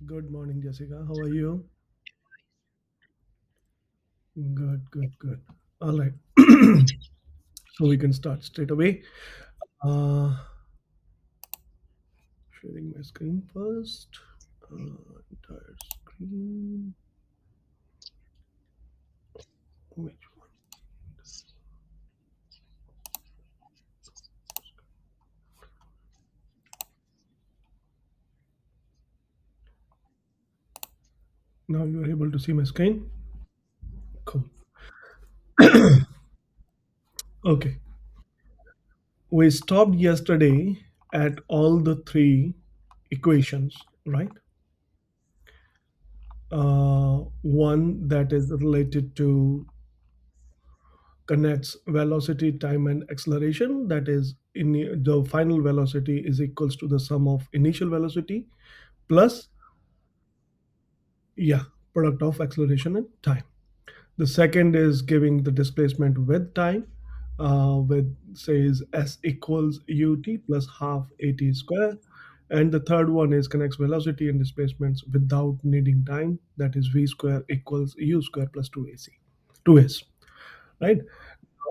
Good morning, Jessica. How are you? Good, good, good. All right. So we can start straight away. Uh, Sharing my screen first. Entire screen. Which one? Now you are able to see my screen. Cool. Okay. We stopped yesterday at all the three equations, right? One that is related to connects velocity, time, and acceleration. That is, in the final velocity is equals to the sum of initial velocity plus, yeah, product of acceleration and time. The second is giving the displacement with time, with says s equals ut plus half at square. And the third one is connects velocity and displacements without needing time. That is v square equals u square plus 2ac, 2s, right?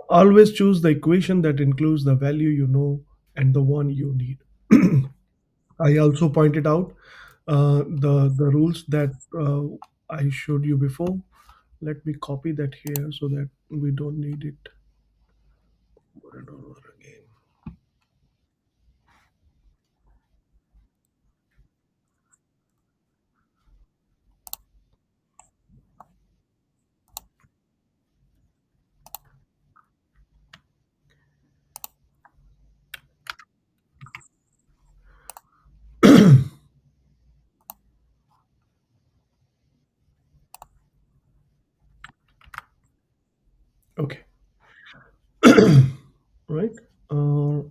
Always choose the equation that includes the value you know and the one you need. I also pointed out the rules that I showed you before. Let me copy that here so that we don't need it over and over again. Okay, right.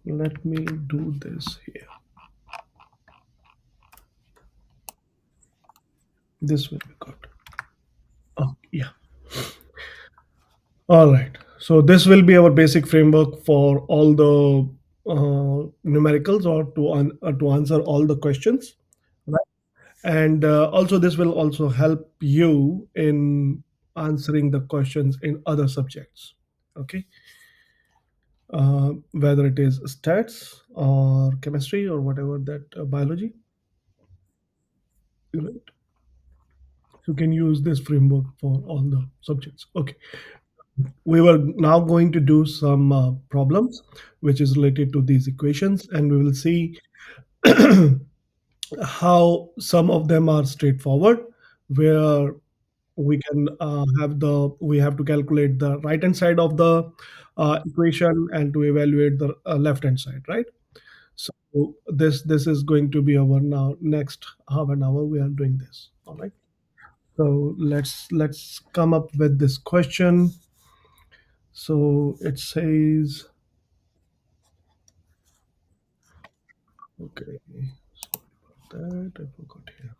Let me do this here. This will be good. Oh, yeah. All right. So this will be our basic framework for all the numericals, or to answer all the questions. Right. And also, this will also help you in answering the questions in other subjects. Okay. Whether it is stats or chemistry or whatever that biology, right? You can use this framework for all the subjects. Okay. We were now going to do some problems which is related to these equations, and we will see how some of them are straightforward, where we have to calculate the right hand side of the equation and to evaluate the left hand side, right? So this is going to be our now next half an hour. We are doing this. All right. So let's come up with this question. So it says, okay, sorry about that. I forgot here.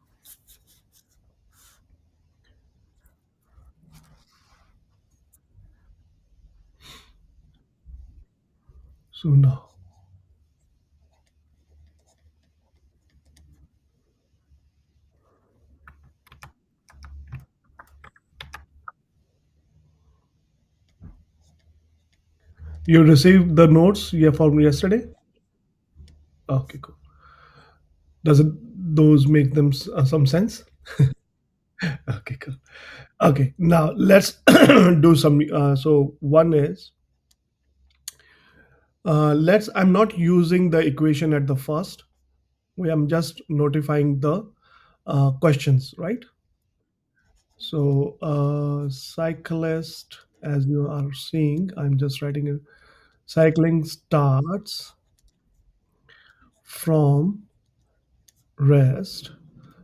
So now you received the notes, yeah, from yesterday. Okay, cool. Does it those make them some sense? Okay, cool. Okay, now let's do some. So one is let's. I'm not using the equation at the first. We am just notifying the questions, right? So cyclist, as you are seeing, I'm just writing it. Cycling starts from rest.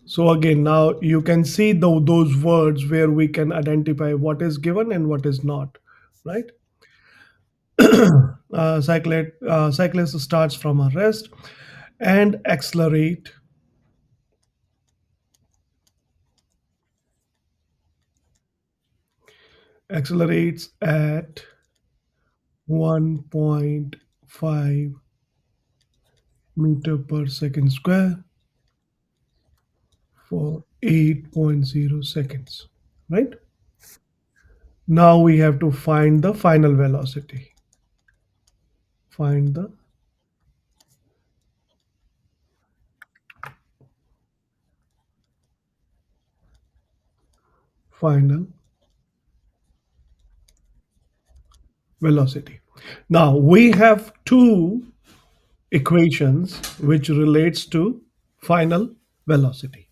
So again, now you can see those words where we can identify what is given and what is not, right? Cyclist starts from a rest and accelerates at 1.5 meter per second square for 8.0 seconds, right? Now we have to find the final velocity. Find the final velocity. Now we have two equations which relates to final velocity,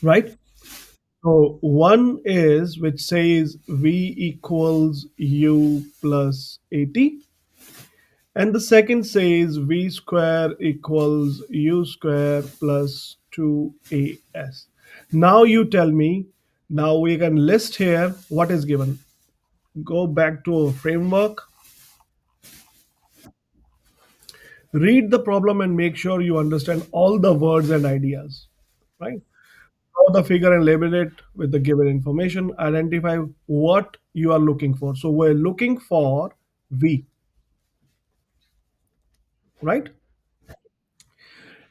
right? So one is which says v equals u plus at, and the second says v square equals u square plus 2as. Now you tell me, now we can list here what is given. Go back to a framework, read the problem and make sure you understand all the words and ideas, right? Draw the figure and label it with the given information. Identify what you are looking for. So we're looking for v, right?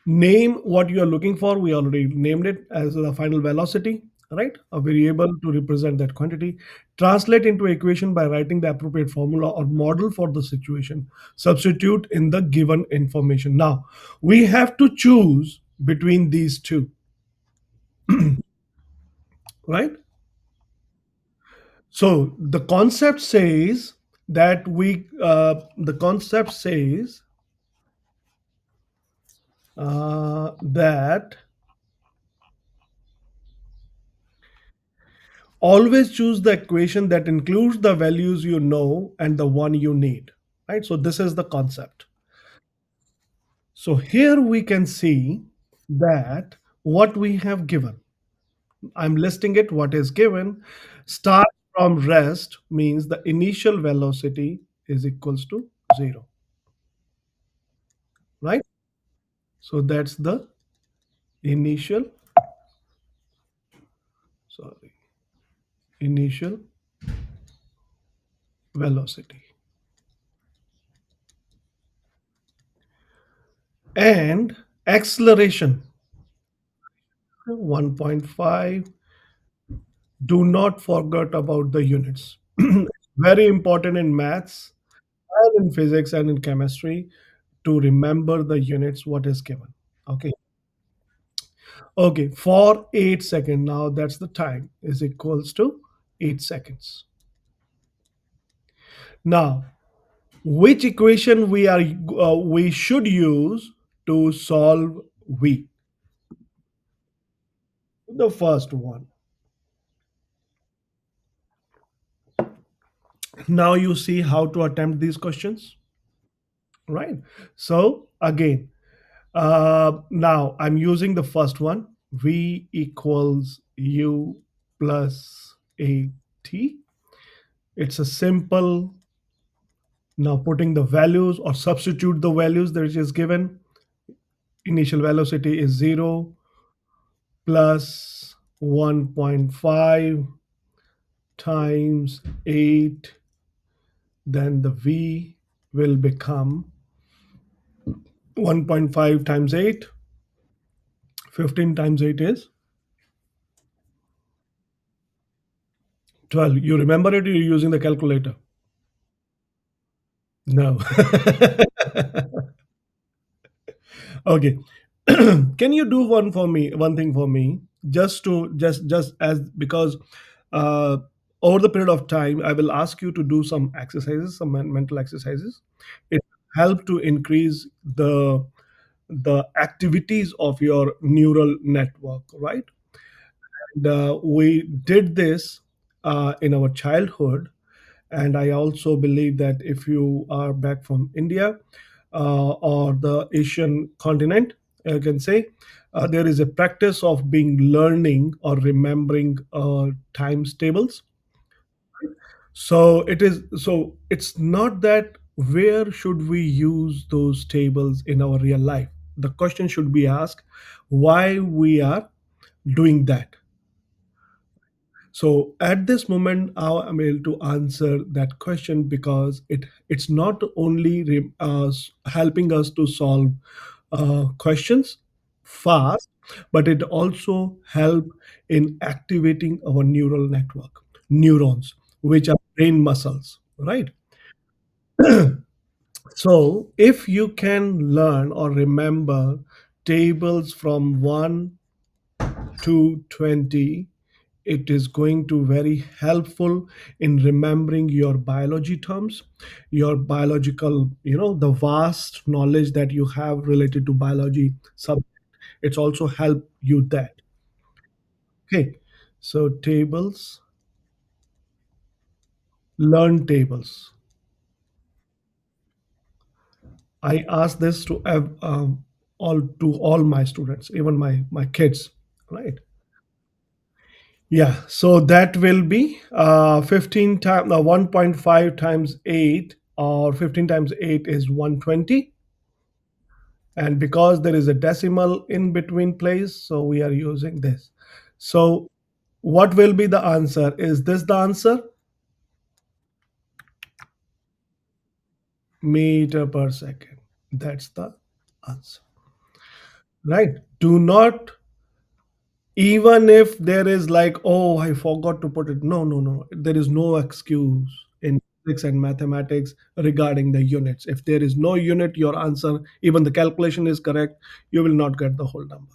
Name what you are looking for. We already named it as the final velocity, right? A variable to represent that quantity. Translate into equation by writing the appropriate formula or model for the situation. Substitute in the given information. Now we have to choose between these two, right? So the concept says that always choose the equation that includes the values you know and the one you need, right? So this is the concept. So here we can see that what we have given, I'm listing it what is given. Start from rest means the initial velocity is equals to 0, right? So that's the initial, sorry, initial velocity. And acceleration 1.5. Do not forget about the units. Very important in maths and in physics and in chemistry to remember the units what is given. Okay. Okay. For 8 seconds, now that's the time is equals to 8 seconds. Now, which equation we should use to solve v? The first one. Now you see how to attempt these questions, right? So again, now I'm using the first one, v equals u plus at. It's a simple, now putting the values or substitute the values that is given. Initial velocity is 0 plus 1.5 times 8, then the v will become 1.5 times 8. 15 times 8 is 12. You remember it, you're using the calculator? No. Okay. Can you do one thing for me, just as because uh, over the period of time, I will ask you to do some exercises, some mental exercises. It help to increase the activities of your neural network, right? And we did this in our childhood, and I also believe that if you are back from India or the Asian continent, I can say there is a practice of being learning or remembering times tables. So it's not that where should we use those tables in our real life. The question should be asked why we are doing that. So at this moment, I'm able to answer that question because it's not only helping us to solve questions fast, but it also help in activating our neural network, neurons, which are brain muscles, right? So if you can learn or remember tables from 1 to 20, it is going to very helpful in remembering your biology terms, your biological, the vast knowledge that you have related to biology subject. It's also help you that. Okay, so tables, learn tables. I ask this to all my students, even my kids, right? Yeah, so that will be 15 times 1.5 times 8, or 15 times 8 is 120. And because there is a decimal in between place, so we are using this. So what will be the answer? Is this the answer? Meter per second. That's the answer. Right? Do not, even if there is like, oh, I forgot to put it. No, no, no. There is no excuse in physics and mathematics regarding the units. If there is no unit, your answer, even the calculation is correct, you will not get the whole number.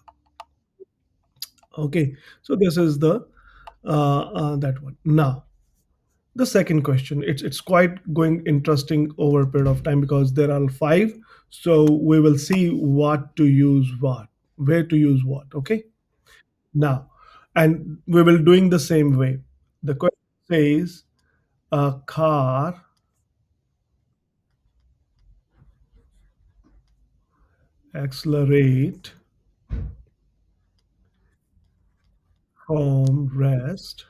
Okay, so this is the that one. Now the second question, it's quite going interesting over a period of time because there are five. So we will see what to use what, where to use what. Okay, now, and we will doing the same way. The question says a car accelerate from rest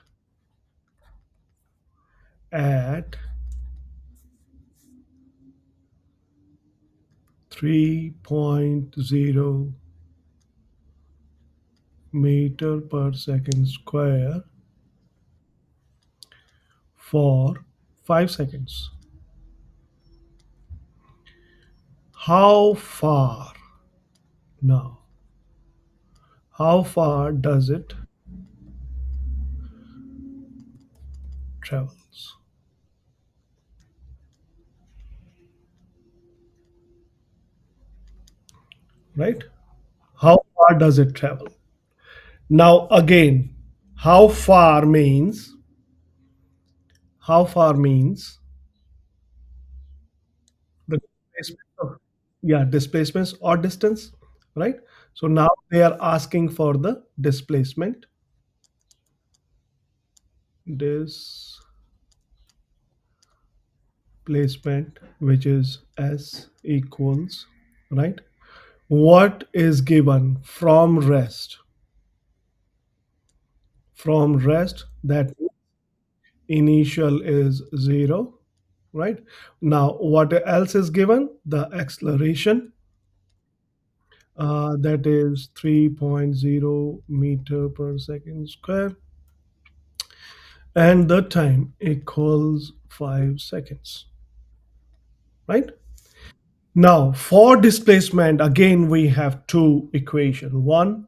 at 3.0 meter per second square for 5 seconds. How far now? How far does it travels? Right? How far does it travel? Now again, how far means how far means the displacement of, yeah, displacements or distance, right? So now they are asking for the displacement, which is s equals, right? What is given from rest, that initial is 0, right? Now what else is given? The acceleration, that is 3.0 meter per second square, and the time equals 5 seconds, right? Now for displacement, again we have two equation. One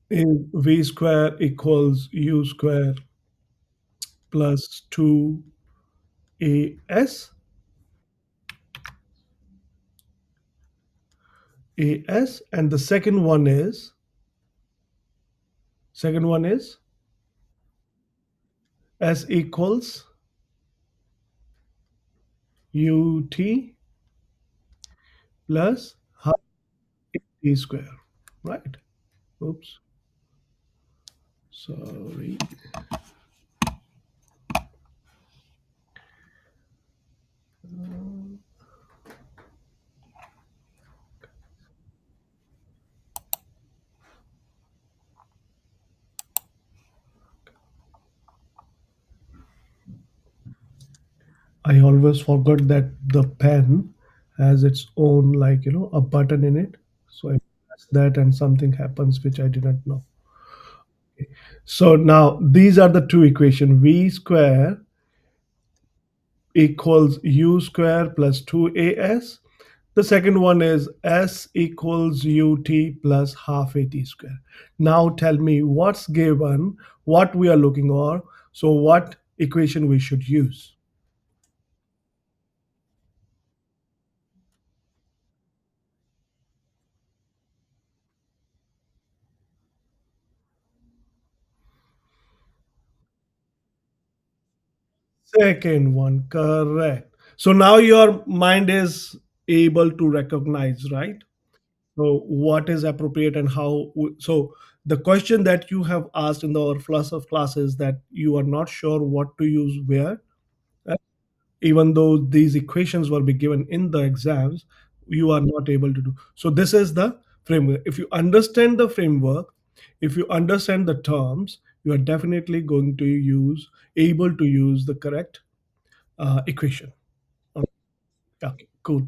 is v square equals u square plus 2 as. as, and the second one is s equals ut plus half t square, right? Oops, sorry. I always forgot that the pen has its own, like, a button in it. So I press that and something happens which I didn't know. So now these are the two equations. V square equals u square plus 2as. The second one is s equals ut plus half at square. Now tell me what's given, what we are looking for. So what equation we should use? Second one, correct. So now your mind is able to recognize, right? So what is appropriate and how? So the question that you have asked in the our first of classes that you are not sure what to use where, uh, even though these equations will be given in the exams, you are not able to do. So this is the framework. If you understand the framework, if you understand the terms, you are definitely going to use able to use the correct equation. Okay, cool.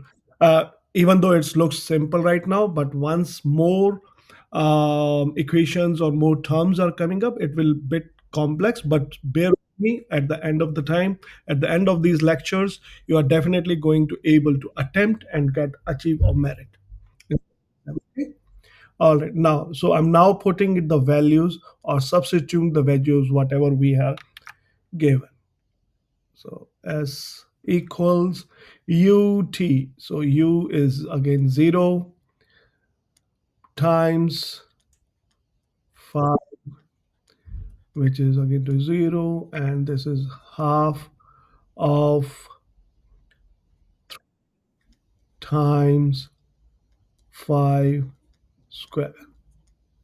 Even though it looks simple right now, but once more equations or more terms are coming up, it will bit complex. But bear with me. At the end of the time, at the end of these lectures, you are definitely going to able to attempt and get achieve or merit. Okay. All right. Now, so I'm now putting the values or substituting the values whatever we have given. So S equals ut. So u is again 0 times 5, which is again to 0, and this is half of times 5 square.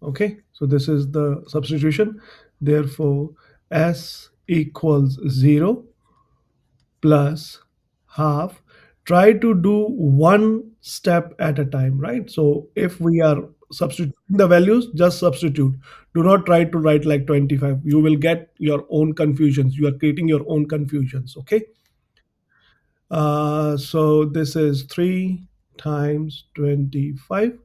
Okay, so this is the substitution. Therefore, S equals 0 plus half. Try to do one step at a time, right? So if we are substituting the values, just substitute. Do not try to write like 25. You will get your own confusions. You are creating your own confusions. Okay. So this is 3 times 25,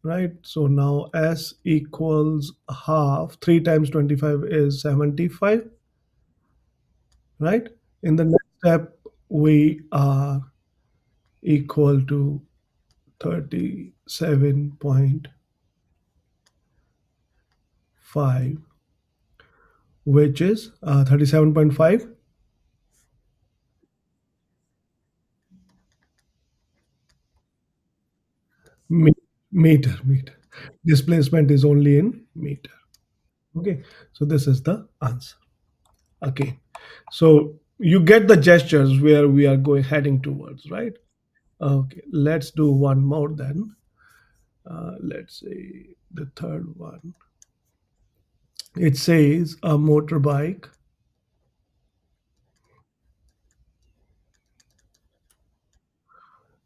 right? So now S equals half. 3 times 25 is 75, right? In the next step, we are equal to 37.5, which is 37.5 me- meter. Displacement is only in meter. Okay, so this is the answer. Okay, so you get the gestures where we are going heading towards, right? Okay, let's do one more then. Let's say the third one. It says a motorbike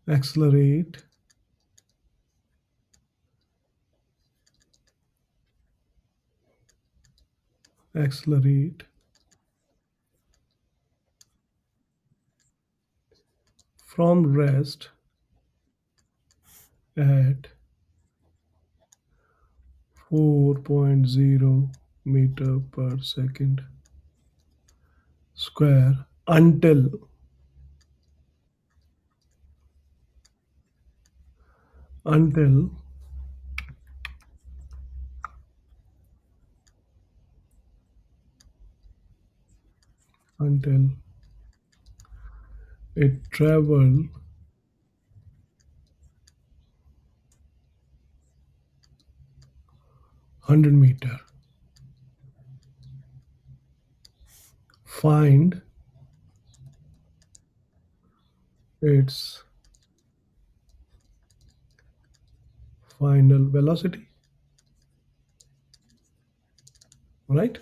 accelerate accelerate from rest at 4.0 meter per second square until until it travel meter. Find its final velocity, right?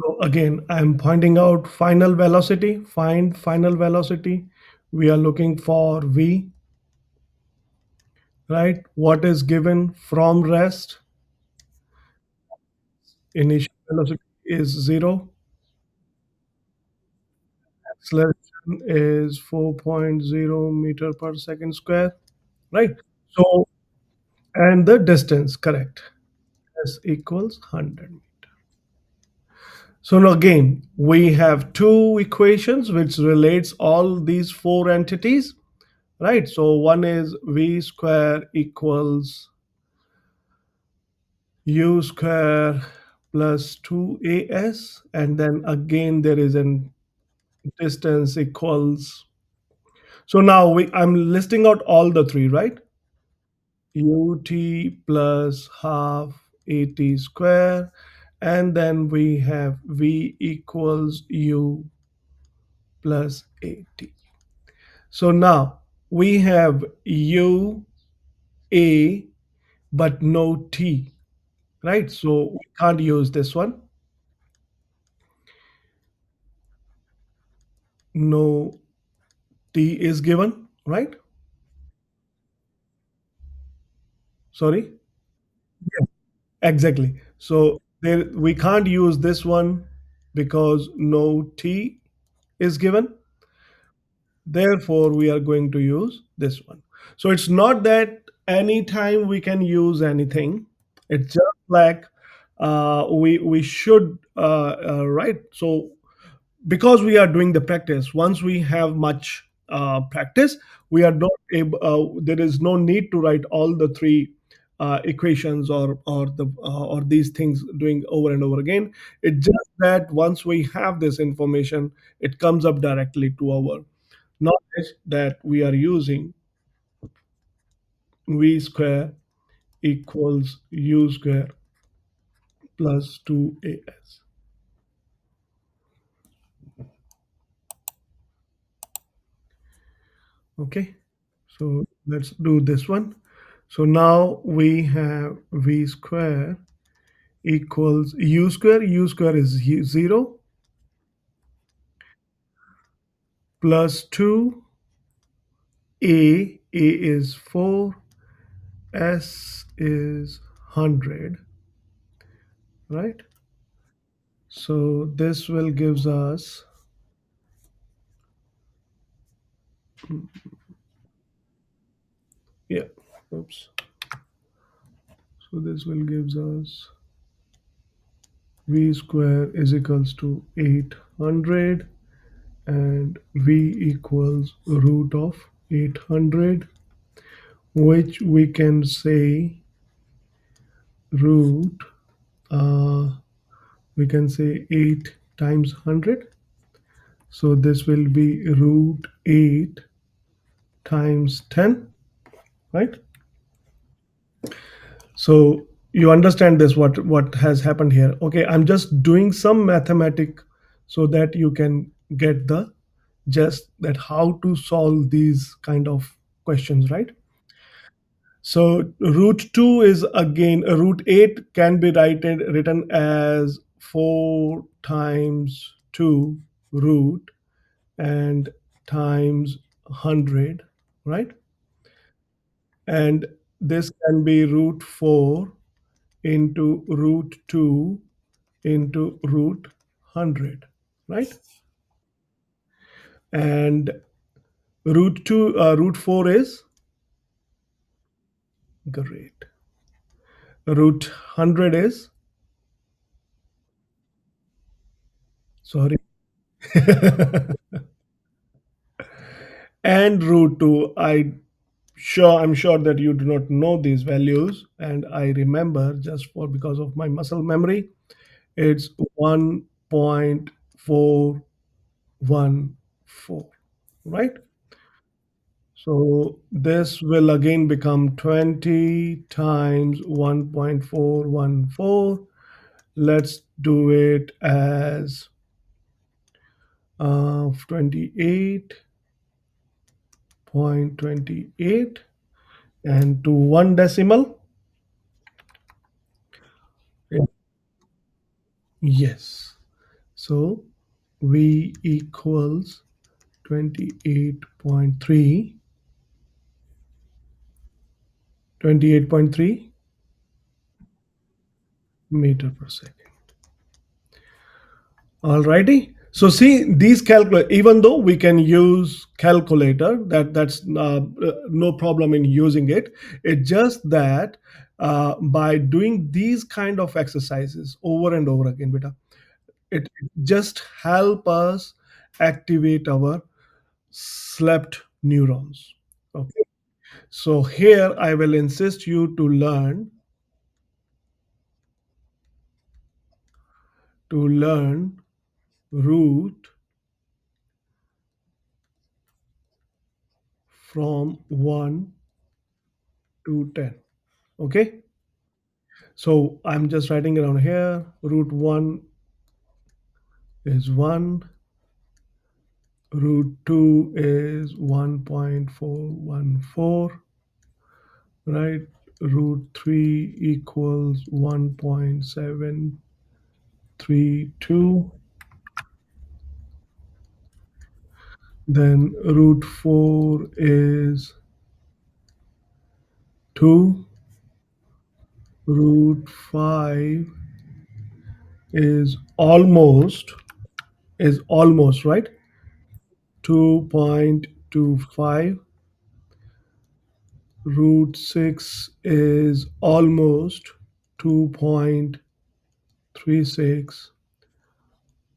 So again, I'm pointing out final velocity, find final velocity. We are looking for V, right? What is given from rest? Initial velocity is 0. Acceleration is 4.0 meter per second square, right? So, and the distance, correct, is equals 100. So now again, we have two equations which relates all these four entities, right? So one is v square equals u square plus 2as, and then again there is an distance equals. So now I'm listing out all the three, right? Ut plus half at square, and then we have v equals u plus at. So now we have u a but no t, right? So we can't use this one. No t is given, right? Sorry. Yeah. Exactly. So there we can't use this one because no t is given. Therefore, we are going to use this one. So it's not that anytime we can use anything. It's just like we should right. So because we are doing the practice, once we have much practice, we are not able. There is no need to write all the three equations or these things doing over and over again. It's just that once we have this information, it comes up directly to our knowledge that we are using v square equals u square plus 2as. Okay, so let's do this one. So now we have v square equals u square is 0 plus 2 a is 4, s is 100, right? So this will gives us, yeah, oops. So this will gives us v square is equals to 800 and v equals root of 800, which we can say root, uh, we can say 8 times 100. So this will be root 8 times 10, right? So you understand this, what has happened here. Okay, I'm just doing some mathematic so that you can get the just that how to solve these kind of questions, right? So root 2 is again root 8 can be written as 4 times 2 root and times 100, right? And this can be root 4 into root 2 into root 100, right? And root 4 is great. Root 100 is, sorry. And root 2, I'm sure that you do not know these values, and I remember just for because of my muscle memory, it's 1.414, right? So this will again become 20 times 1.414. Let's do it as 28.28 and to one decimal. Yes. So V equals 28.3, 28.3 meter per second. Alrighty. So see these calculate. Even though we can use calculator, that's no problem in using it. It's just that by doing these kind of exercises over and over again, beta, it just help us activate our slept neurons. Okay. So here I will insist you to learn root from 1 to 10. Okay. So I'm just writing around here. Root 1 is 1. Root 2 is 1.414. Right. Root 3 equals 1.732. Then root 4 is 2. Root 5 is almost right, 2.25. Root 6 is almost 2.36.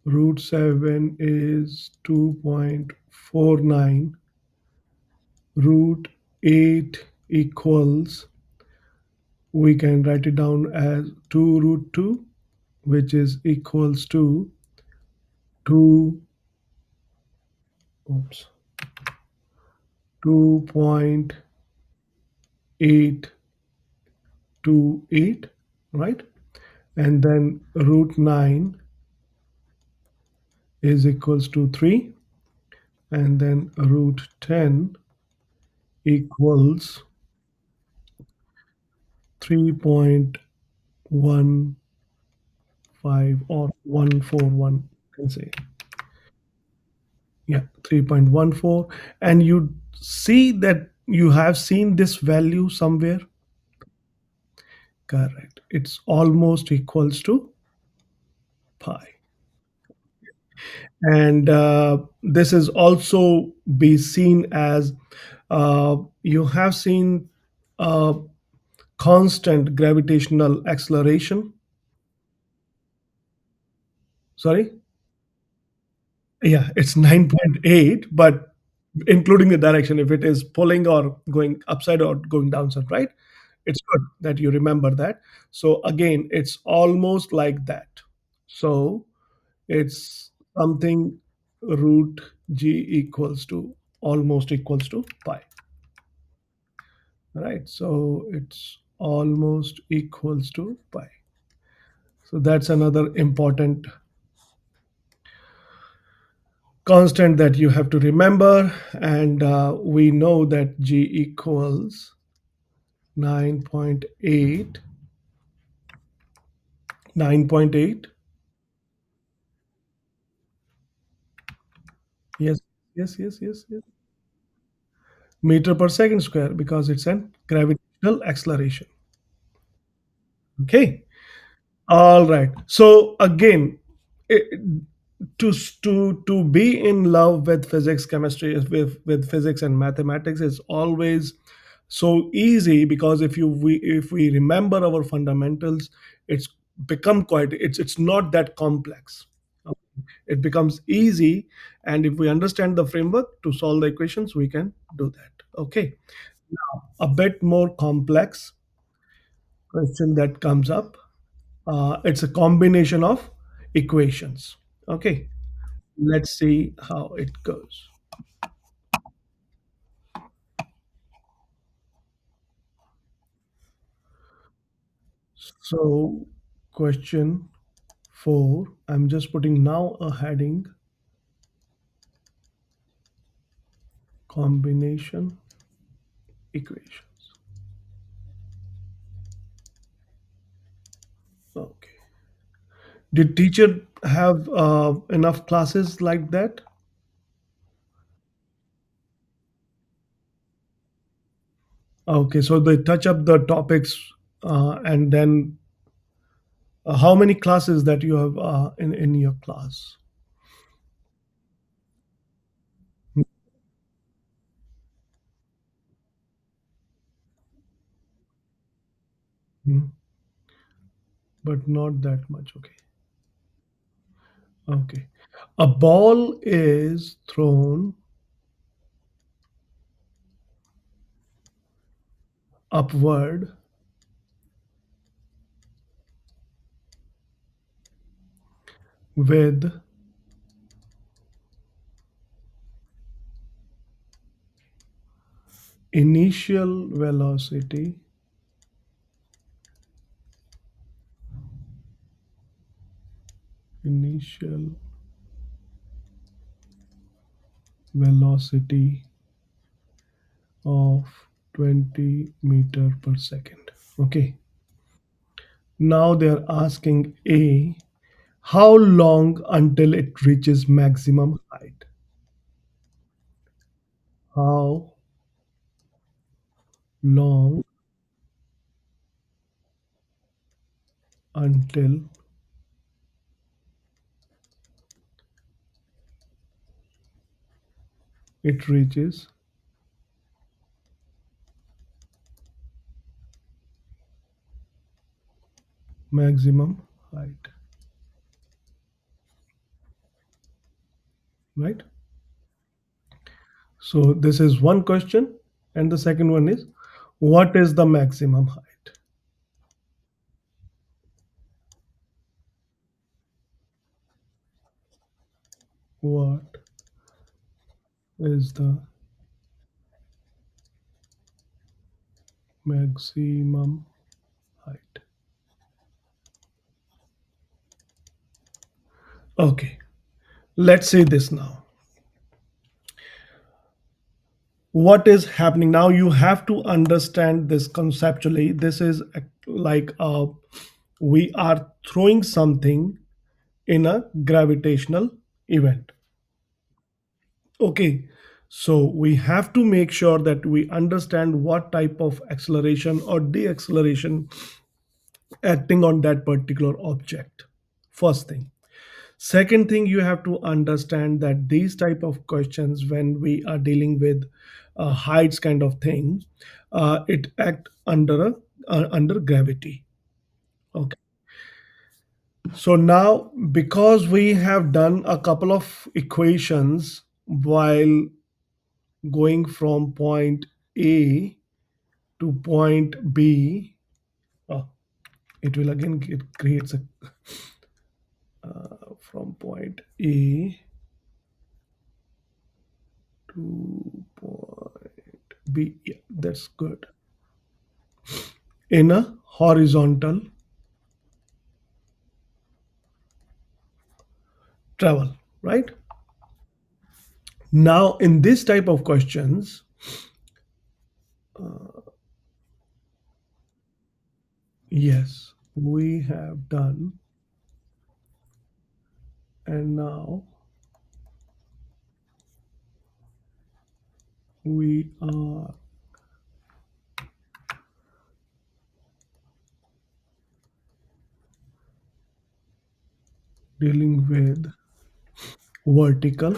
Root 7 is 2.49. Root 8 equals, we can write it down as 2 root 2, which is equals to 2, oops, 2.828, right? And then root 9 is equals to 3. And then root 10 equals 3.15 or 141, can say. Yeah, 3.14. And you see that you have seen this value somewhere. Correct. It's almost equals to pi. And this is also be seen as, you have seen uh, constant gravitational acceleration. Sorry. Yeah, it's 9.8, but including the direction, if it is pulling or going upside or going downside, right? It's good that you remember that. So again, it's almost like that. So it's something root g equals to, almost equals to pi, right? So it's almost equals to pi. So that's another important constant that you have to remember. And we know that g equals 9.8. 9.8. Yes, yes, yes, yes, yes. Meter per second square, because it's an gravitational acceleration. Okay. All right. So again, it, to be in love with physics, chemistry, with physics and mathematics is always so easy, because if we remember our fundamentals, it's become quite, it's not that complex. It becomes easy, and if we understand the framework to solve the equations, we can do that. Okay. A bit more complex question that comes up. It's a combination of equations. Okay, let's see how it goes. So, question 4, I'm just putting now a heading: combination equations. Okay. Did teacher have enough classes like that? Okay, so they touch up the topics, and then how many classes that you have in your class? Mhm. But not that much. Okay. Okay. A ball is thrown upward with initial velocity initial velocity of 20 meter per second. Okay. Now they're asking A, how long until it reaches maximum height? How long until it reaches maximum height, right? So this is one question, and the second one is, what is the maximum height? What is the maximum height? Okay, let's see this now. What is happening now? You have to understand this conceptually. This is like we are throwing something in a gravitational event. Okay, so we have to make sure that we understand what type of acceleration or deacceleration acting on that particular object. First thing. Second thing, you have to understand that these type of questions, when we are dealing with heights kind of thing, it act under under gravity. Okay. So now, because we have done a couple of equations while going from point A to point B, oh, it will again it creates a from point A to point B. Yeah, that's good. In a horizontal travel, right? Now, in this type of questions, yes, we have done, and now we are dealing with vertical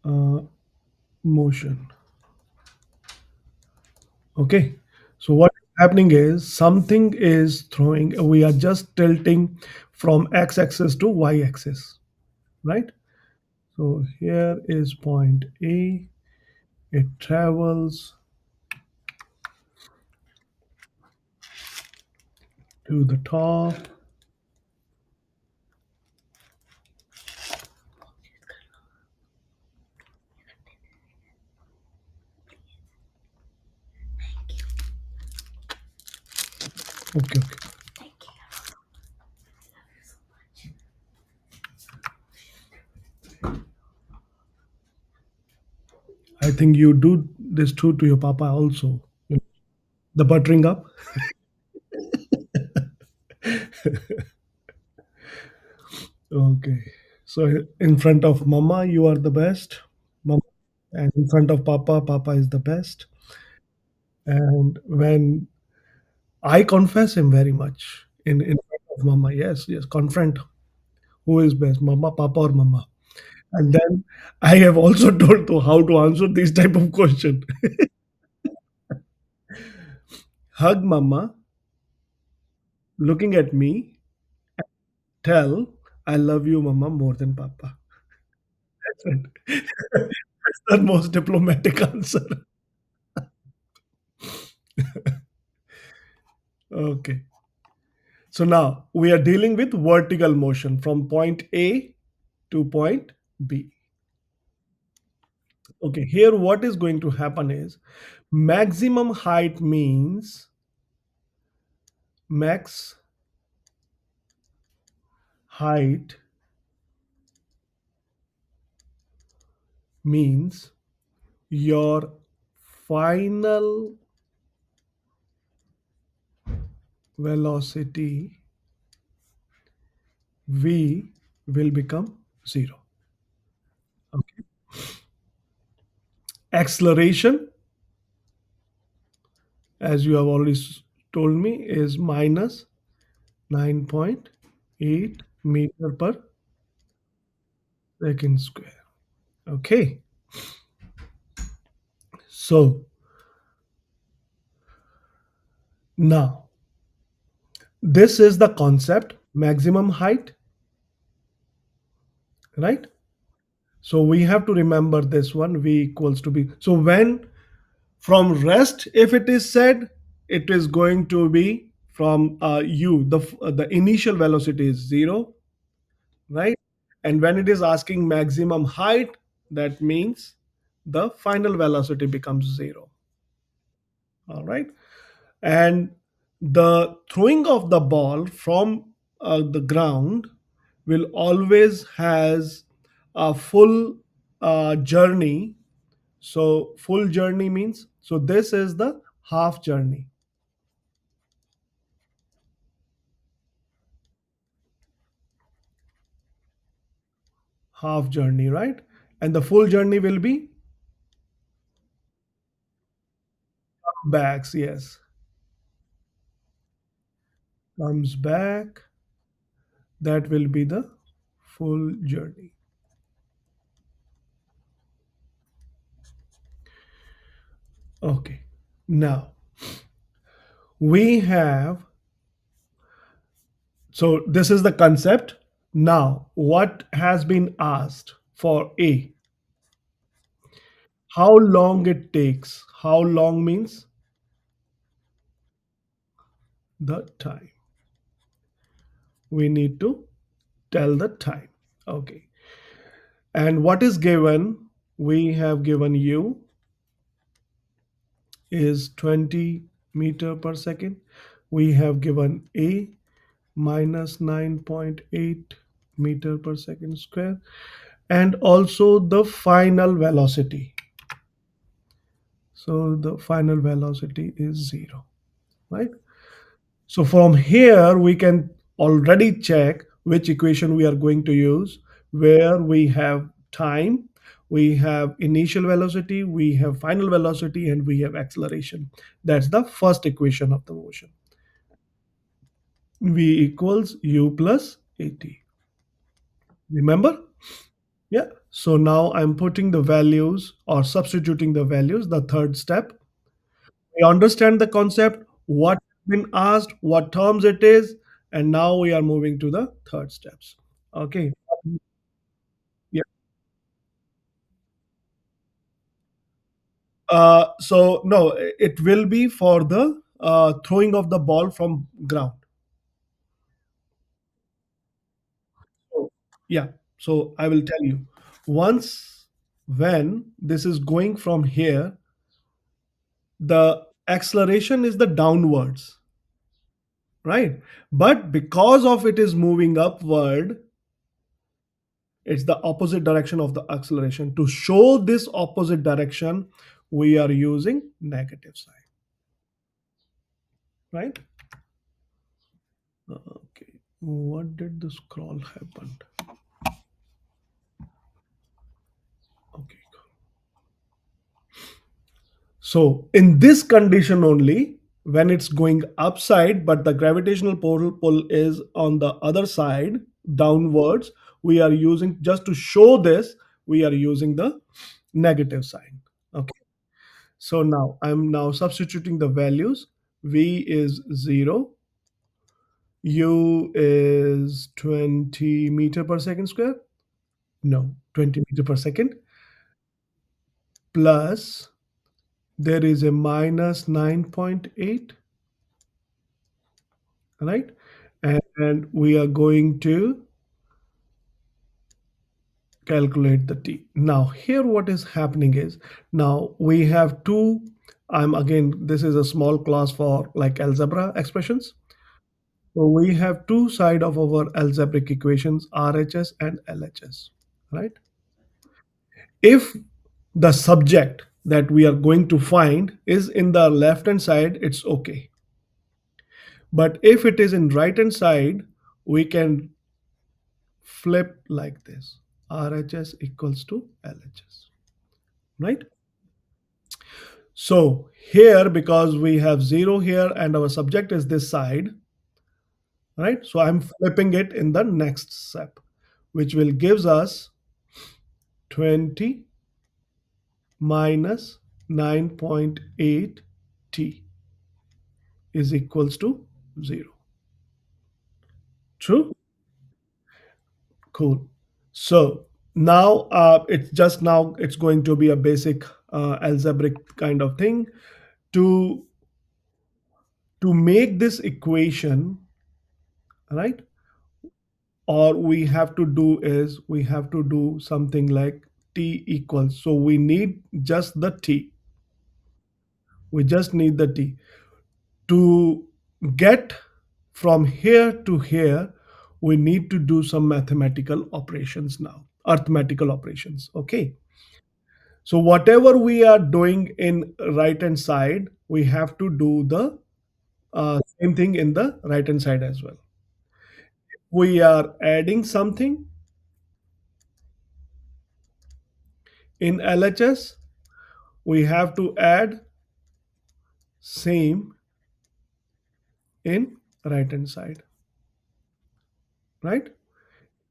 uh, motion. Okay. So what is happening is something is throwing, we are just tilting from x axis to y axis, right? So here is point A, it travels to the top, I think you do this too to your papa also. The buttering up. Okay. So in front of mama, you are the best. Mama, and in front of papa, papa is the best. And when I confess him very much in front of mama, yes, yes, confront who is best, mama, papa, or mama. And then I have also told to how to answer this type of question. Hug mama, looking at me, tell I love you, mama, more than papa. That's it. That's the most diplomatic answer. Okay. So now we are dealing with vertical motion from point A to point B. Okay, here what is going to happen is maximum height means max height means your final velocity v will become 0. Okay. Acceleration, as you have already told me, is minus 9.8 meter per second square. Okay. So now this is the concept maximum height, right? So we have to remember this one v equals to b. So when from rest, if it is said, it is going to be from u, the initial velocity is 0, right? And when it is asking maximum height, that means the final velocity becomes 0. All right. And the throwing of the ball from the ground will always has a full journey. So full journey means, so this is the half journey. Half journey, right? And the full journey will be backs, yes. Comes back, that will be the full journey. Okay. Now we have, so this is the concept. Now what has been asked for A? How long it takes? How long means the time. We need to tell the time. Okay. And what is given? We have given u is 20 meter per second. We have given a minus 9.8 meter per second square, and also the final velocity. So the final velocity is 0, right? So from here, we can already check which equation we are going to use, where we have time, we have initial velocity, we have final velocity, and we have acceleration. That's the first equation of the motion. V equals u plus at. Remember? Yeah. So now I'm putting the values or substituting the values, the third step. We understand the concept, what has been asked, what terms it is, and now we are moving to the third steps. Okay. Yeah. So no, it will be for the throwing of the ball from ground. So, yeah. So I will tell you. Once when this is going from here, the acceleration is the downwards, right? But because of it is moving upward, It's the opposite direction of the acceleration. To show this opposite direction, we are using negative sign, right? Okay. What did the scroll happen? Okay. So in this condition only, when it's going upside, but the gravitational pull is on the other side, downwards, we are using, just to show this, we are using the negative sign. Okay. So now I'm now substituting the values. V is 0, U is 20 meter per second square. No, 20 meter per second, plus there is a minus 9.8, right? And we are going to calculate the t. Now here what is happening is, now we have two, I'm again, this is a small class for like algebra expressions. So we have two side of our algebraic equations, RHS and LHS, right? If the subject that we are going to find is in the left hand side, it's okay. But if it is in right hand side, we can flip like this: RHS equals to LHS, right? So here, because we have 0 here and our subject is this side, right? So I'm flipping it in the next step, which will gives us 20 minus 9.8 t is equals to 0. True? Cool. So now it's going to be a basic algebraic kind of thing. To make this equation, right? Or we have to do is, we have to do something like t equals. So we need just the t. We just need the t. To get from here to here, we need to do some mathematical operations now, arithmetical operations. Okay. So whatever we are doing in right hand side, we have to do the same thing in the right hand side as well. We are adding something in LHS, we have to add same in right hand side, right?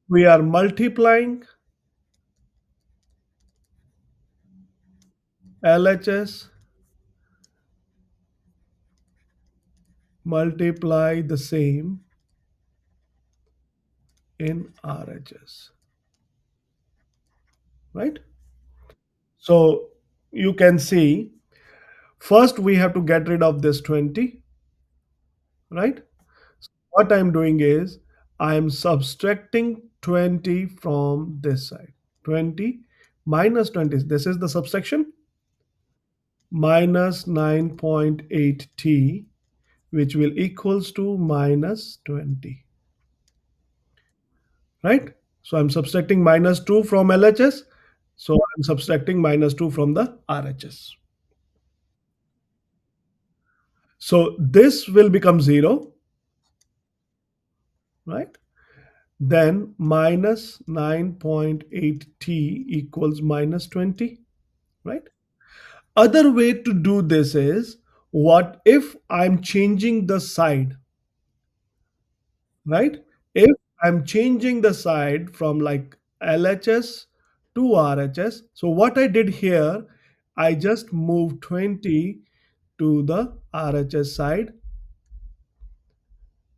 We are multiplying LHS, multiply the same in RHS, right? So you can see, first we have to get rid of this 20, right? What I'm doing is, I'm subtracting 20 from this side. 20 minus 20, this is the subtraction, minus 9.8t, which will equals to minus 20, right? So I'm subtracting minus 2 from LHS. So I'm subtracting minus 2 from the RHS. So this will become 0, right? Then minus 9.8t equals minus 20, right? Other way to do this is, what if I'm changing the side, right? If I'm changing the side from like LHS to RHS, so what I did here, I just moved 20 to the RHS side.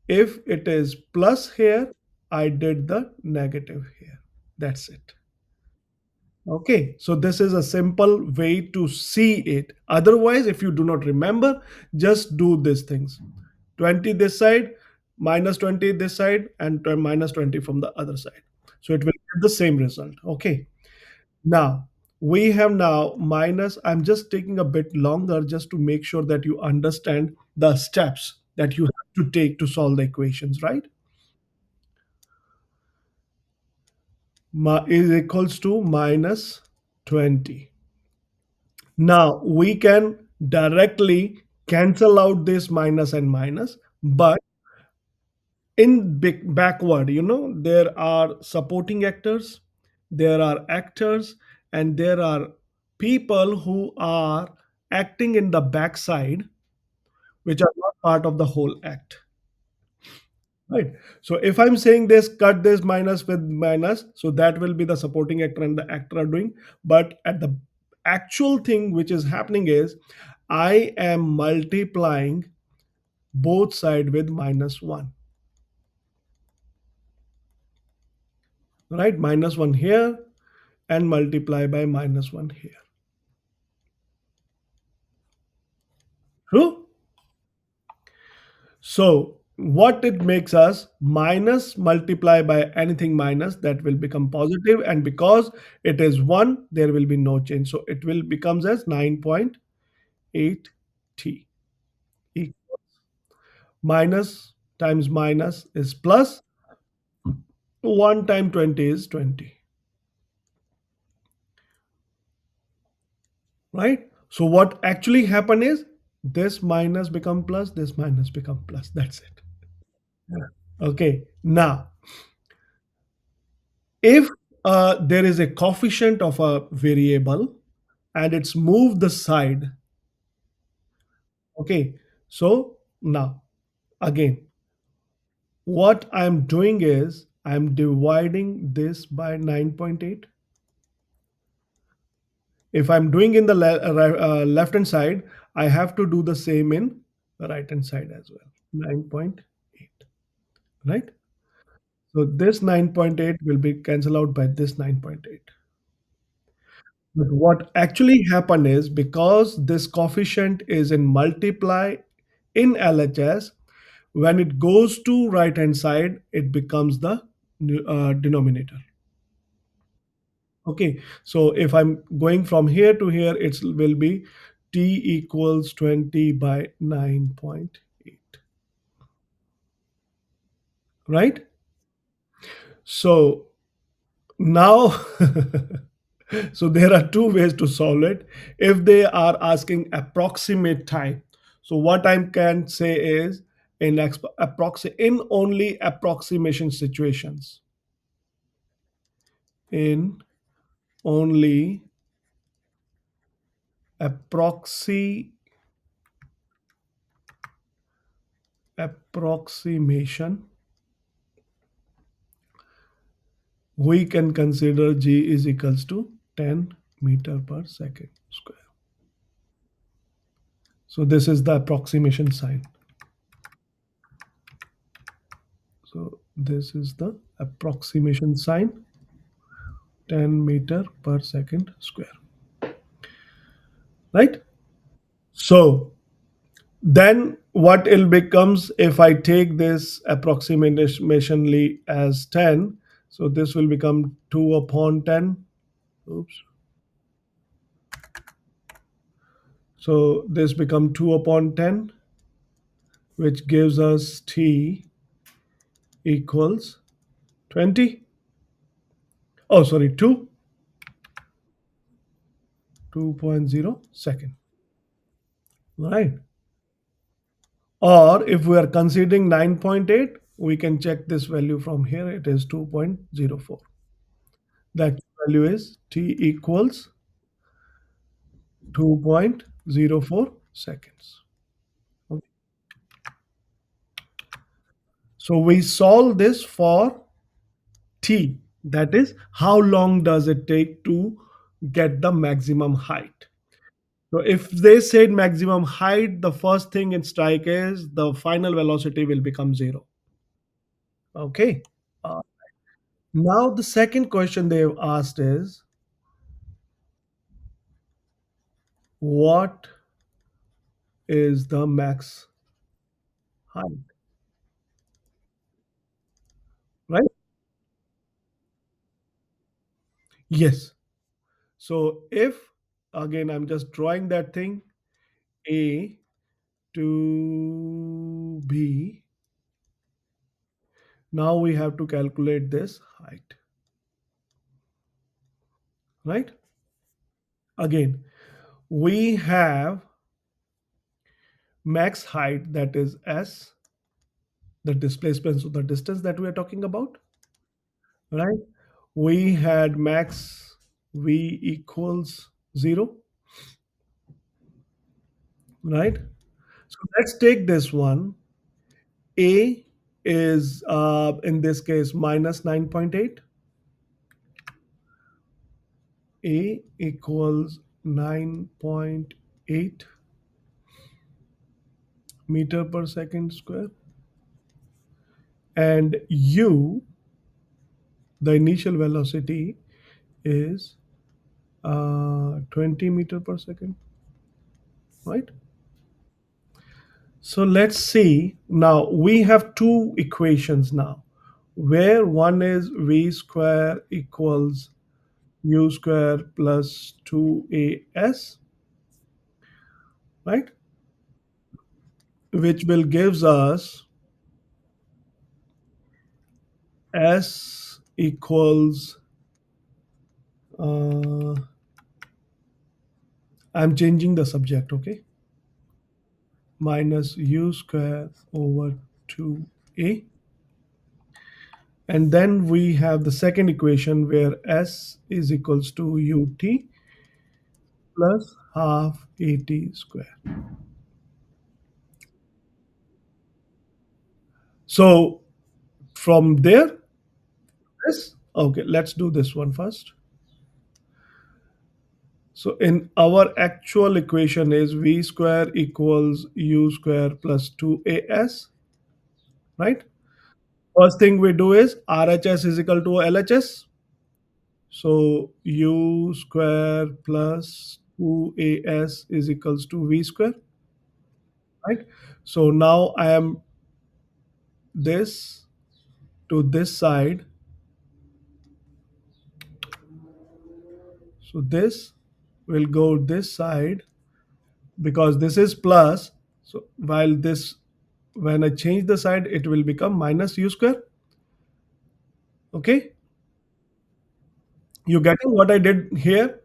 If it is plus here, I did the negative here. That's it. Okay, so this is a simple way to see it. Otherwise, if you do not remember, just do these things: 20 this side, minus 20 this side, and minus 20 from the other side. So it will get the same result. Okay, now we have now minus, I'm just taking a bit longer just to make sure that you understand the steps that you have to take to solve the equations, right? is equals to minus 20. Now we can directly cancel out this minus and minus, but in backward, there are supporting actors, there are actors, and there are people who are acting in the backside, which are not part of the whole act. Right. So if I'm saying this, cut this minus with minus, so that will be the supporting actor and the actor are doing. But at the actual thing which is happening is I am multiplying both side with minus one. Right? Minus one here and multiply by minus one here. True? So what it makes us minus multiply by anything minus that will become positive, and because it is 1 there will be no change, so it will becomes as 9.8 t equals minus times minus is plus 1 time 20 is 20, right? So what actually happen is this minus become plus, this minus become plus, that's it. Yeah. Okay, now if there is a coefficient of a variable and it's moved the side, okay, so now again what I'm doing is I'm dividing this by 9.8. If I'm doing in the left hand side, I have to do the same in the right hand side as well. 9.8, right? So this 9.8 will be cancelled out by this 9.8. But what actually happened is because this coefficient is in multiply in LHS, when it goes to right hand side, it becomes the denominator. Okay, so if I'm going from here to here, it will be t equals 20 by 9.8, right? So now, so there are two ways to solve it. If they are asking approximate time, so what I can say is in in only approximation situations, in only approxi approximation, we can consider g is equals to 10 meter per second square. So this is the approximation sign. So this is the approximation sign, 10 meter per second square, right? So then what it becomes if I take this approximationly as 10, so this will become 2 upon 10. Oops. So this become 2 upon 10, which gives us t equals 20. Oh, sorry, 2.0 second, right? Or if we are considering 9.8, we can check this value from here. It is 2.04. That value is t equals 2.04 seconds. Okay. So we solve this for t. That is, how long does it take to get the maximum height? So if they said maximum height, the first thing in strike is the final velocity will become zero. Okay. Uh, Now the second question they've asked is what is the max height, right? Yes. So if again I'm just drawing that thing A to B, now we have to calculate this height. right? Again, we have max height, that is S, the displacement, so the distance that we are talking about, right? We had max V equals 0, right? So let's take this one. A is, in this case, minus 9.8. A equals 9.8 meter per second square. And U, the initial velocity, is 20 meter per second, right? So let's see. Now we have two equations now, where one is V square equals U square plus 2AS, right? Which will gives us S equals, uh, I'm changing the subject, okay? Minus U square over 2A. And then we have the second equation where S is equals to UT plus half AT square. So from there, this, okay, let's do this one first. So in our actual equation is V square equals U square plus 2AS, right? First thing we do is RHS is equal to LHS. So U square plus 2AS is equals to V square, right? So now I am this to this side. So this will go this side because this is plus. So while this, when I change the side, it will become minus U square. Okay. You getting what I did here?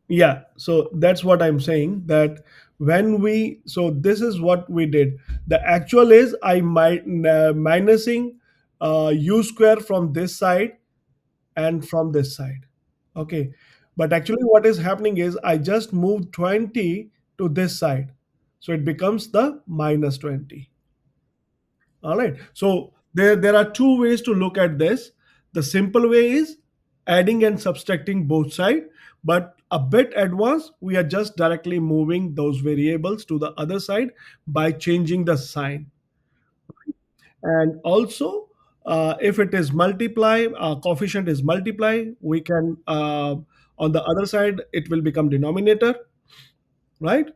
Yeah. So that's what I'm saying, that when we, so this is what we did. The actual is I might minusing U square from this side and from this side. Okay. But actually, what is happening is I just moved 20 to this side. So it becomes the minus 20. All right. So there are two ways to look at this. The simple way is adding and subtracting both sides, but a bit advanced, we are just directly moving those variables to the other side by changing the sign. And also, if it is multiply, coefficient is multiply, we can, on the other side, it will become denominator, right?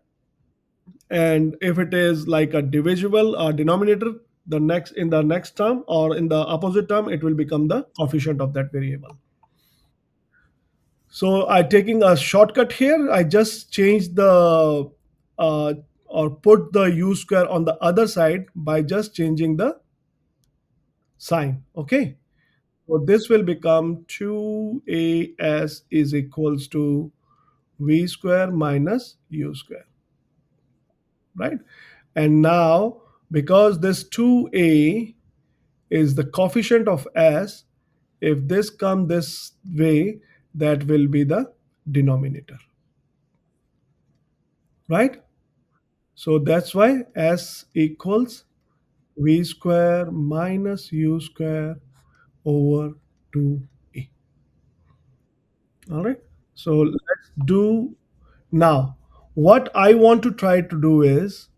And if it is like a divisible denominator, the next, in the next term or in the opposite term, it will become the coefficient of that variable. So I taking a shortcut here, I just change the, uh, or put the U square on the other side by just changing the sign. Okay. So this will become 2AS is equals to V square minus U square, right? And now, because this 2A is the coefficient of S, if this come this way, that will be the denominator, right? So that's why S equals V square minus U square over 2A. All right. So let's do now. What I want to try to do is,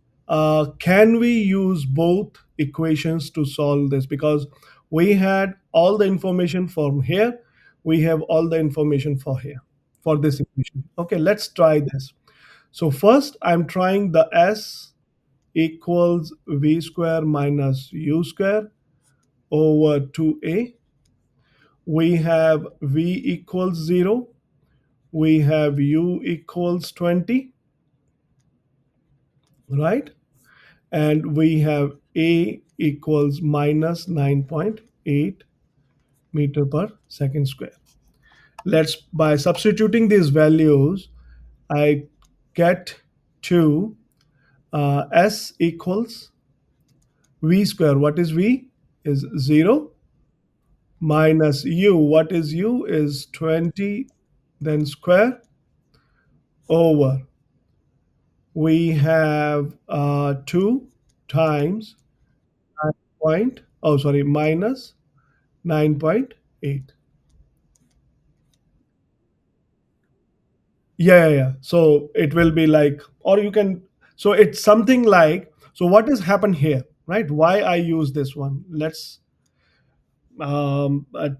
can we use both equations to solve this? Because we had all the information from here, we have all the information for here for this equation. Okay, let's try this. So first, I'm trying the S equals V square minus U square over 2A. We have V equals 0, we have U equals 20, right? And we have A equals minus 9.8 meter per second square. Let's by substituting these values, I get to s equals v square. What is v? Is 0 minus u. What is u? Is 20, then square over. We have 2 times 9 point, oh sorry, minus 9.8. Yeah. So it will be like, or you can, so it's something like, so what has happened here, right? Why I use this one? Let's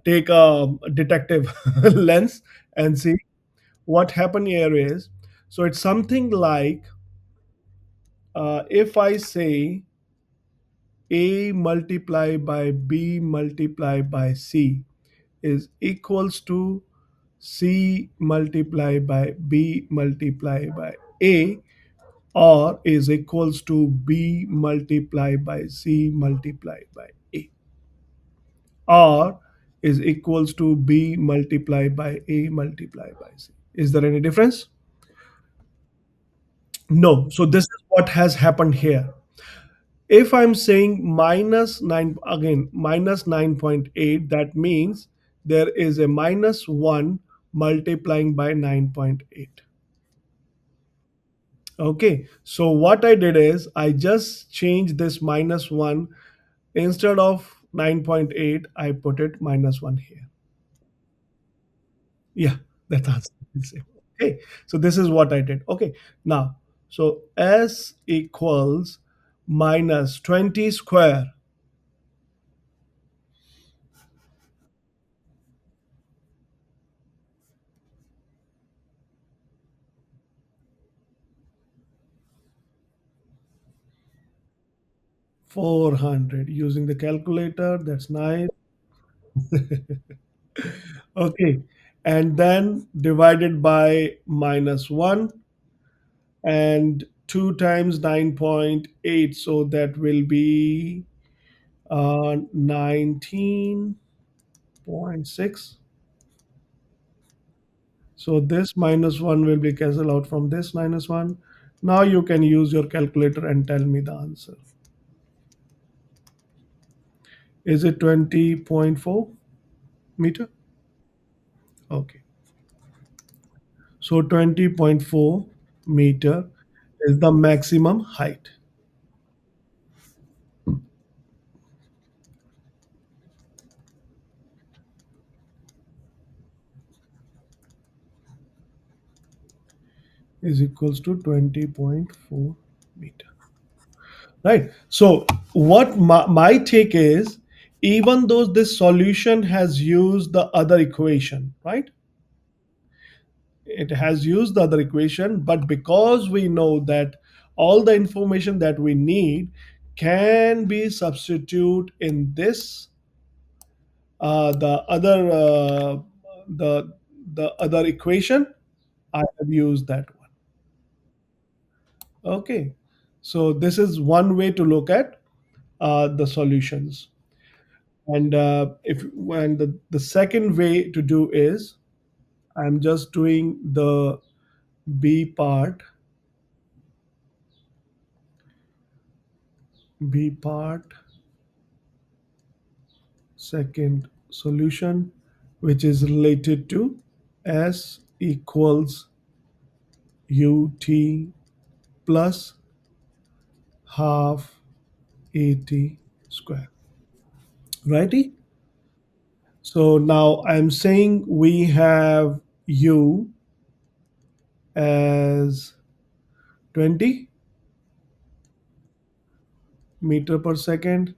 take a detective lens and see what happened here is. So it's something like, if I say A multiplied by B multiplied by C is equals to C multiplied by B multiplied by A, or is equals to B multiplied by C multiplied by A, or is equals to B multiplied by A multiplied by C. Is there any difference? No. So this is what has happened here. If I'm saying minus 9, again minus 9.8, that means there is a minus 1 multiplying by 9.8. Okay, so what I did is I just changed this minus 1. Instead of 9.8, I put it minus 1 here. Yeah, that answer is the same. Okay, so this is what I did. Okay, now, so S equals minus 20 square, 400. Using the calculator, that's nice. Okay, and then divided by minus 1, and 2 times 9.8, so that will be 19.6. So this minus 1 will be cancelled out from this minus 1. Now you can use your calculator and tell me the answer. Is it 20.4 meter? Okay. So 20.4 meter is the maximum height. Is equals to 20.4 meter. Right. So what my take is, even though this solution has used the other equation, right? It has used the other equation, but because we know that all the information that we need can be substitute in this, the other the the other equation, I have used that one. Okay, so this is one way to look at the solutions. And if and the second way to do is, I'm just doing the b part, b part second solution, which is related to s equals ut plus half at square. Righty? So now I'm saying we have u as 20 meter per second.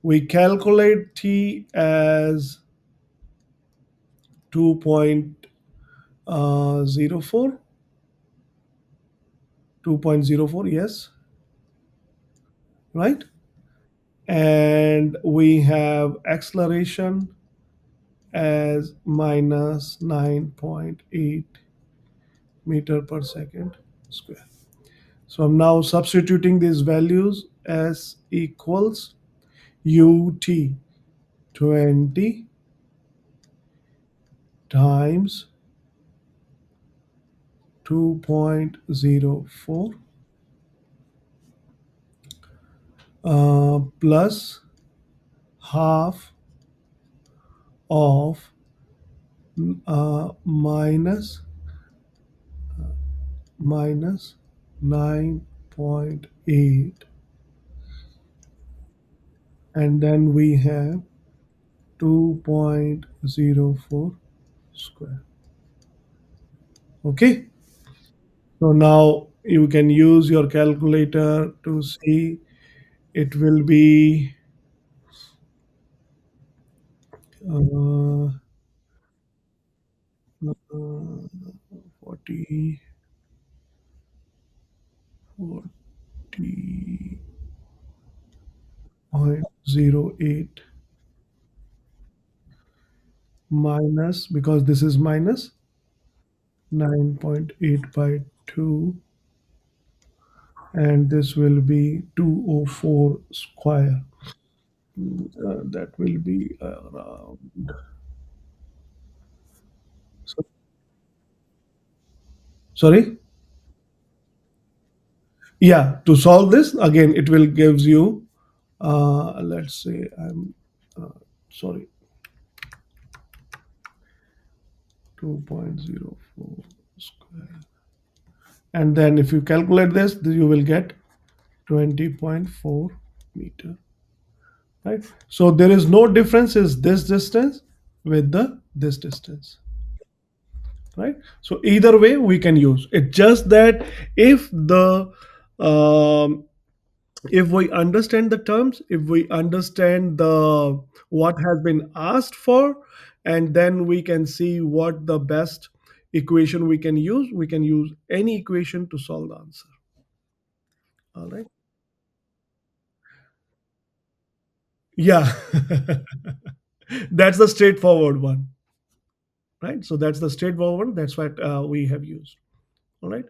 We calculate t as 2.04, 2.04, yes, right? And we have acceleration as minus 9.8 meter per second square. So I'm now substituting these values. S equals ut 20 times 2.04 plus half of minus 9.8, and then we have 2.04 square. Okay, so now you can use your calculator to see. It will be uh, 40 40.08 minus, because this is minus 9.8 by 2, and this will be 204 square. That will be around. So, sorry. Yeah, to solve this again, it will gives you. Let's say I'm sorry, 2.04 square, and then if you calculate this, you will get 20.4 meter. Right. So there is no difference is this distance with the this distance. Right. So either way we can use it. Just that if the um, if we understand the terms, if we understand the what has been asked for, and then we can see what the best equation we can use. We can use any equation to solve the answer. All right. Yeah. That's the straightforward one. Right. So that's the straightforward one. That's what we have used. All right.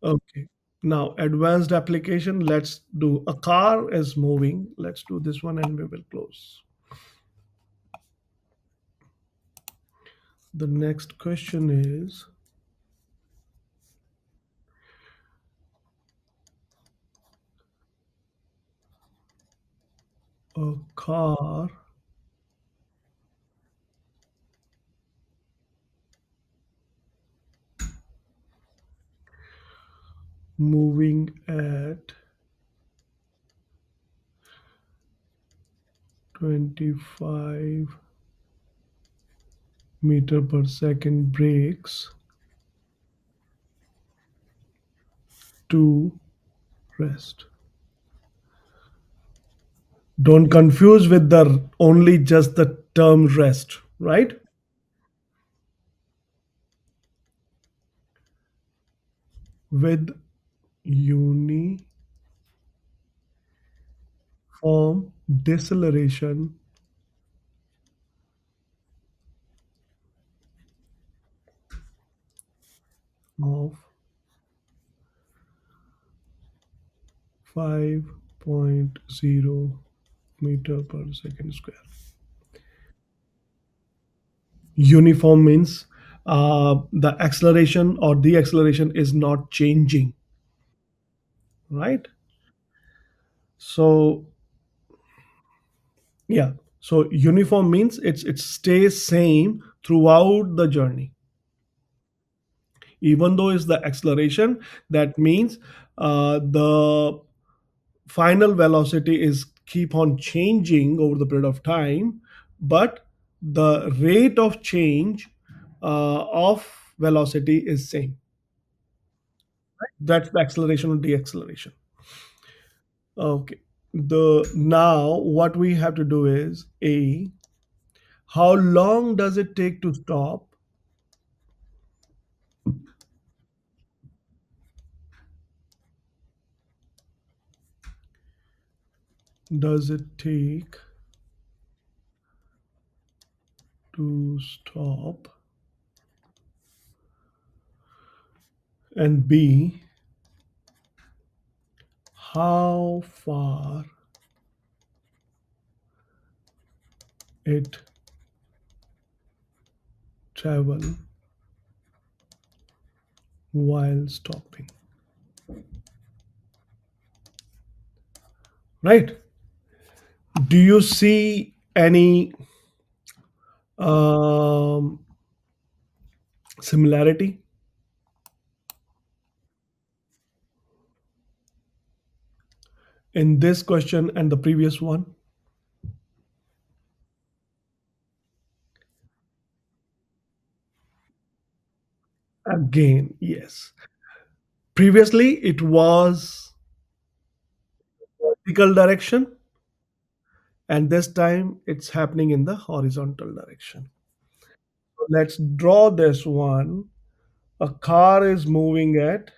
Okay. Now, advanced application. Let's do a car is moving. Let's do this one and we will close. The next question is a car moving at 25 meter per second brakes to rest. Don't confuse with the only just the term rest, right? With uniform deceleration of 5.0 meter per second square. Uniform means the acceleration or deceleration is not changing, right? So yeah, so uniform means it stays same throughout the journey, even though it's the acceleration. That means the final velocity is keep on changing over the period of time, but the rate of change of velocity is same. That's the acceleration or deceleration. Okay. The now what we have to do is a how long does it take to stop? Does it take to stop? And B, how far it travel while stopping. Right? Do you see any um, similarity in this question and the previous one? Again, yes. Previously, it was vertical direction, and this time it's happening in the horizontal direction. Let's draw this one. A car is moving at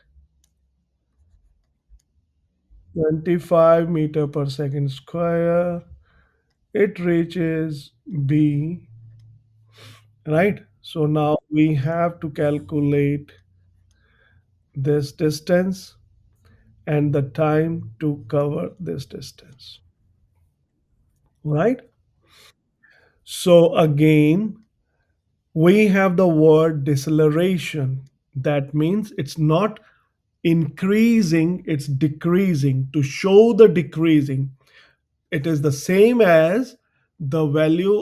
25 meter per second square. It reaches B, right? So now we have to calculate this distance and the time to cover this distance, right? So again, we have the word deceleration. That means it's not increasing, it's decreasing. To show the decreasing, it is the same as the value,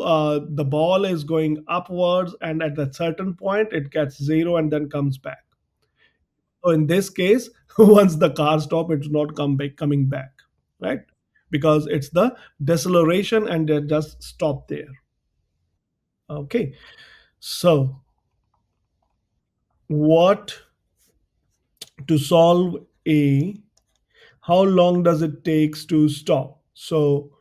the ball is going upwards, and at a certain point, it gets zero and then comes back. So in this case, once the car stop, it's not coming back, right? Because it's the deceleration and they just stop there. Okay. So what to solve A, how long does it takes to stop? So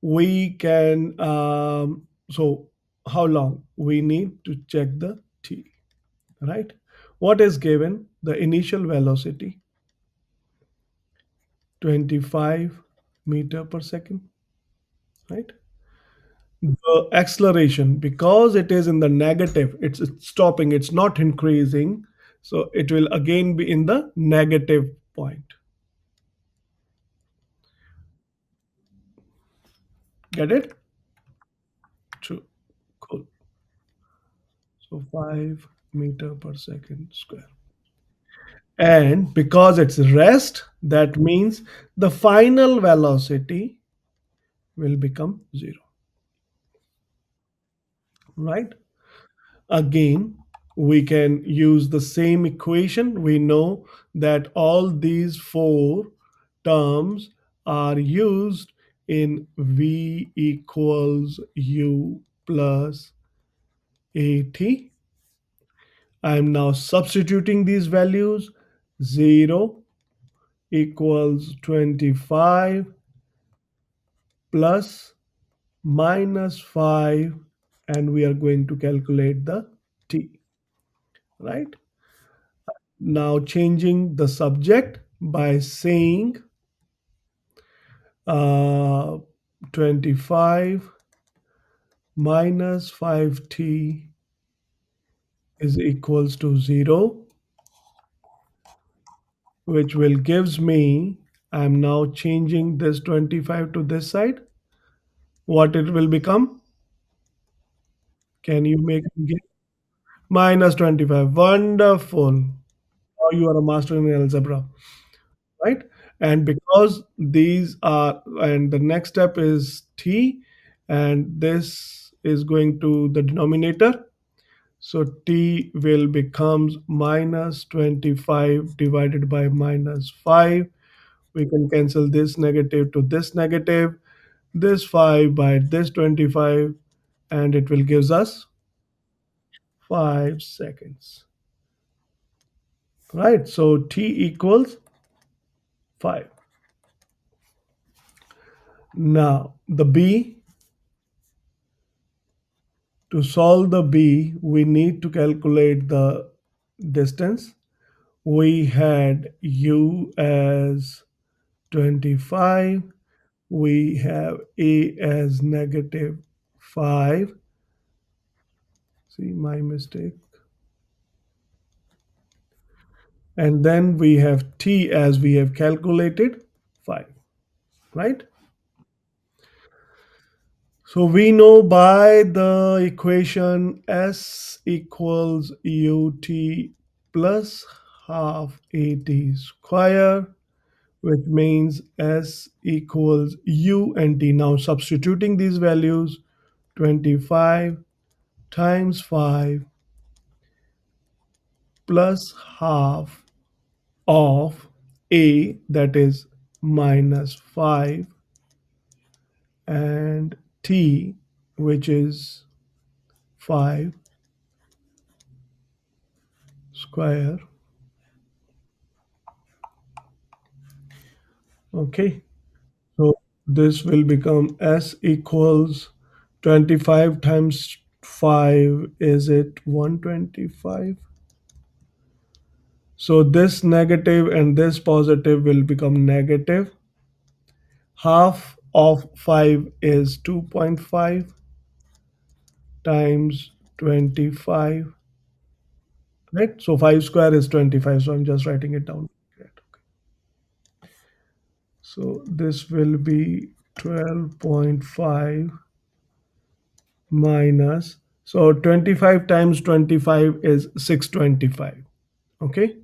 we can so how long we need to check the t, right? What is given? The initial velocity 25 meter per second, right? The acceleration, because it is in the negative, it's stopping, it's not increasing, so it will again be in the negative point. Get it? True. Cool. So 5 meter per second square. And because it's rest, that means the final velocity will become zero, right? Again, we can use the same equation. We know that all these four terms are used in V equals U plus AT. I am now substituting these values. 0 equals 25 plus minus 5, and we are going to calculate the t, right? Now changing the subject by saying uh, 25 minus 5t is equals to 0, which will gives me, I'm now changing this 25 to this side. What it will become? Can you make me guess? Minus 25. Wonderful. Now you are a master in algebra, right? And because these are, and the next step is t, and this is going to the denominator. So t will becomes minus 25 divided by minus 5. We can cancel this negative to this negative, this 5 by this 25, and it will gives us 5 seconds. Right? So t equals 5. Now the b, to solve the b, we need to calculate the distance. We had u as 25. We have a as negative 5. See my mistake. And then we have t as we have calculated 5, right? So we know by the equation S equals ut plus half at square, which means S equals u and t. Now substituting these values, 25 times 5 plus half of a, that is minus 5, and t, which is 5 square. Okay, so this will become S equals 25 times 5, is it 125? So this negative and this positive will become negative. Half of 5 is 2.5 times 25, right? So 5 square is 25. So I'm just writing it down. Right, okay. So this will be 12.5 minus. So 25 times 25 is 625. Okay.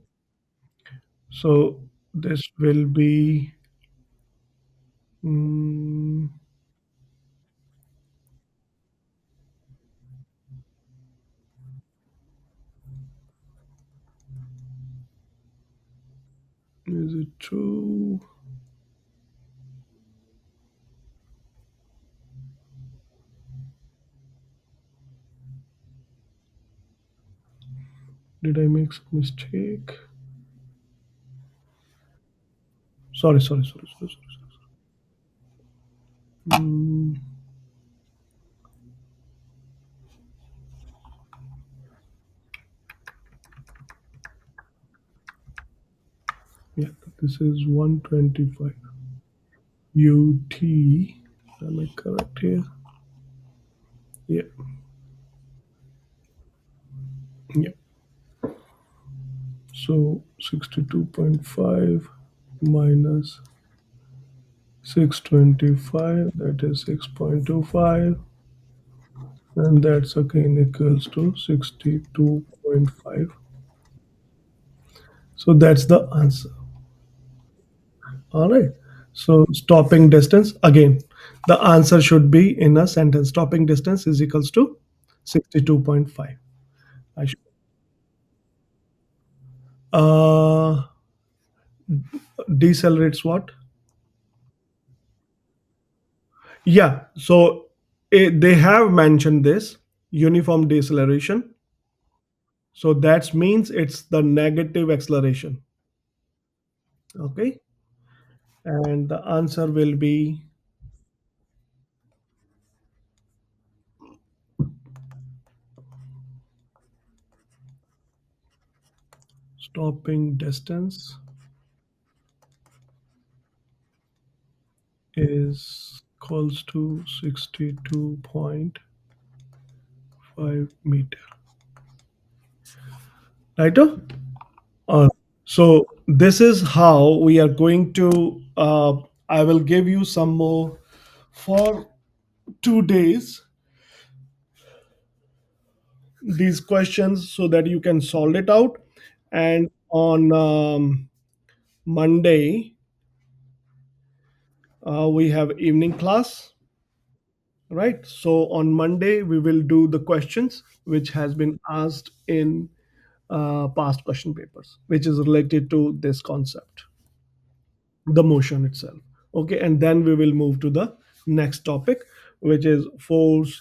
So this will be, mm, is it true? Did I make some mistake? Sorry. Mm, yeah, this is 125 UT. Am I correct here? Yeah, yeah. So 62.5 minus 625, that is 6.25, and that's again equals to 62.5. So that's the answer. All right. So stopping distance, again, the answer should be in a sentence. Stopping distance is equals to 62.5. I should, uh, decelerates what? Yeah. So they have mentioned this uniform deceleration. So that means it's the negative acceleration. Okay. And the answer will be stopping distance is equals to 62.5 meter. Right? So this is how we are going to. I will give you some more for 2 days these questions so that you can solve it out. And on Monday we have evening class, right? So on Monday we will do the questions which has been asked in past question papers, which is related to this concept, the motion itself. Okay, and then we will move to the next topic, which is force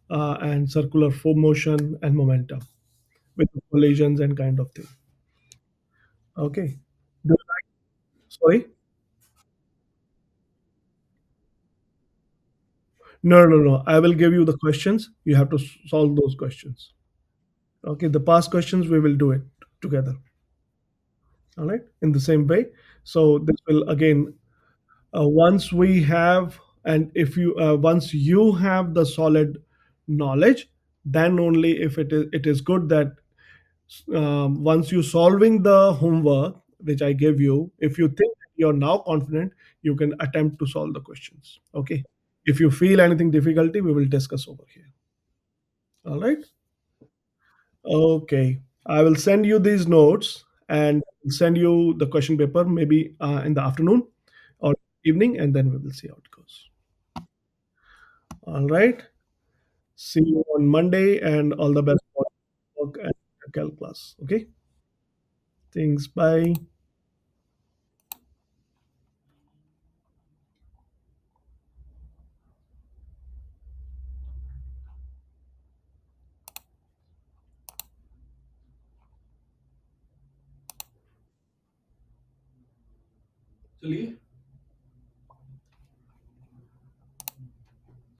and circular motion and momentum with collisions and kind of thing. Okay. Sorry. No. I will give you the questions. You have to solve those questions. Okay. The past questions we will do it together. All right. In the same way. So this will again, once we have, and if you once you have the solid knowledge, then only if it is good that once you solving the homework which I give you, if you think you're now confident, you can attempt to solve the questions. Okay. If you feel anything difficulty, we will discuss over here. All right. Okay. I will send you these notes and send you the question paper maybe in the afternoon or evening, and then we will see how it goes. All right. See you on Monday, and all the best for work and calc class. Okay. Thanks. Bye. चलिए